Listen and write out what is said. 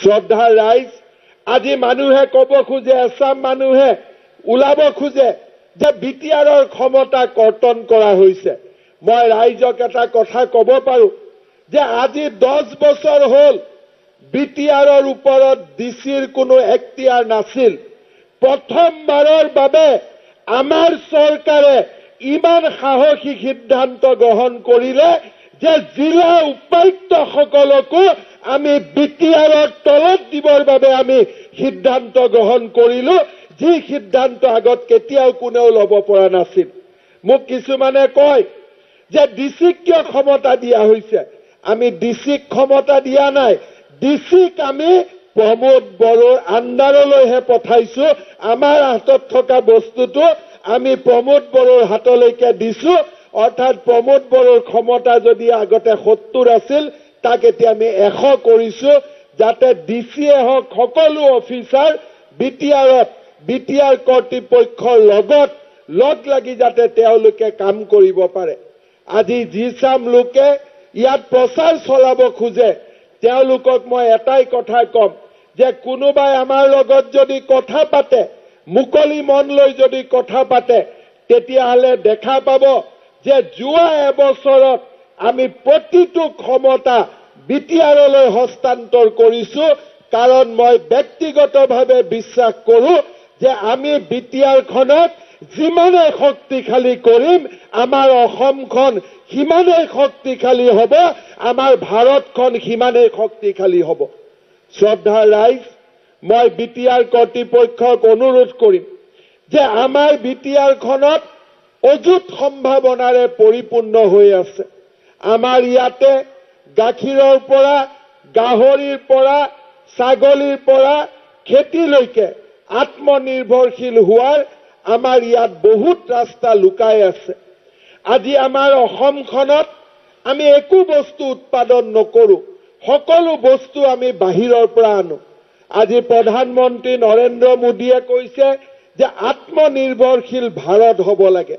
শ্ৰদ্ধাৰ ৰাইজ, আজি মানুহে ক'ব খোজে, এছাম মানুহে ওলাব খোজে যে বিটিআৰৰ ক্ষমতা কৰ্তন কৰা হৈছে। মই ৰাইজক এটা কথা ক'ব পাৰো যে আজি 10 বছৰ হ'ল বিটিআৰৰ ওপৰত ডিচিৰ কোনো এখতিয়াৰ নাছিল। প্ৰথমবাৰৰ বাবে আমাৰ চৰকাৰে ইমান সাহসী সিদ্ধান্ত গ্ৰহণ কৰিলে যে জিলা উপায়ুক্তসকলকো আমি বিটিআৰৰ তলত দিবৰ বাবে আমি সিদ্ধান্ত গ্ৰহণ কৰিলো, যি সিদ্ধান্ত আগত কেতিয়াও কোনেও ল'ব পৰা নাছিল। মোক কিছুমানে কয় যে ডিচিক কিয় ক্ষমতা দিয়া হৈছে? আমি ডিচিক ক্ষমতা দিয়া নাই। ডিচিক আমি প্ৰমোদ বড়োৰ আণ্ডাৰলৈহে পঠাইছো। আমাৰ হাতত থকা বস্তুটো আমি প্ৰমোদ বড়োৰ হাতলৈকে দিছো। অৰ্থাৎ প্ৰমোদ বড়োৰ ক্ষমতা যদি আগতে 70 আছিল, তাক এতিয়া আমি 100 কৰিছো, যাতে ডিচিয়ে হওক সকলো অফিচাৰ বিটিআৰ কৰ্তৃপক্ষৰ লগত লগ লাগি যাতে তেওঁলোকে কাম কৰিব পাৰে। আজি যি চাম লোকে ইয়াত প্ৰচাৰ চলাব খোজে, তেওঁলোকক মই এটাই কথা কম যে কোনোবাই আমাৰ লগত যদি কথা পাতে, মুকলি মন লৈ যদি কথা পাতে, তেতিয়াহ'লে দেখা পাব যে যোৱা এবছৰত আমি প্ৰতিটো ক্ষমতা বিটিআৰলৈ হস্তান্তৰ কৰিছো। কাৰণ মই ব্যক্তিগতভাৱে বিশ্বাস কৰো যে আমি বিটিআৰখনক যিমানে শক্তিশালী কৰিম, আমাৰ অসমখন সিমানেই শক্তিশালী হ'ব, আমাৰ ভাৰতখন সিমানেই শক্তিশালী হ'ব। শ্ৰদ্ধাৰ ৰাইজ, মই বিটিআৰ কৰ্তৃপক্ষক অনুৰোধ কৰিম যে আমাৰ বিটিআৰখনত অযুত সম্ভাৱনাৰে পৰিপূৰ্ণ হৈ আছে। আমাৰ ইয়াতে গাখীৰৰ পৰা, গাহৰিৰ পৰা, ছাগলীৰ পৰা খেতিলৈকে আত্মনিৰ্ভৰশীল হোৱাৰ আমাৰ ইয়াত বহুত ৰাস্তা লুকাই আছে। আজি আমাৰ অসমখনত আমি একো বস্তু উৎপাদন নকৰো, সকলো বস্তু আমি বাহিৰৰ পৰা আনো। আজি প্ৰধানমন্ত্ৰী নৰেন্দ্ৰ মোদীয়ে কৈছে যে আত্মনিৰ্ভৰশীল ভাৰত হ'ব লাগে।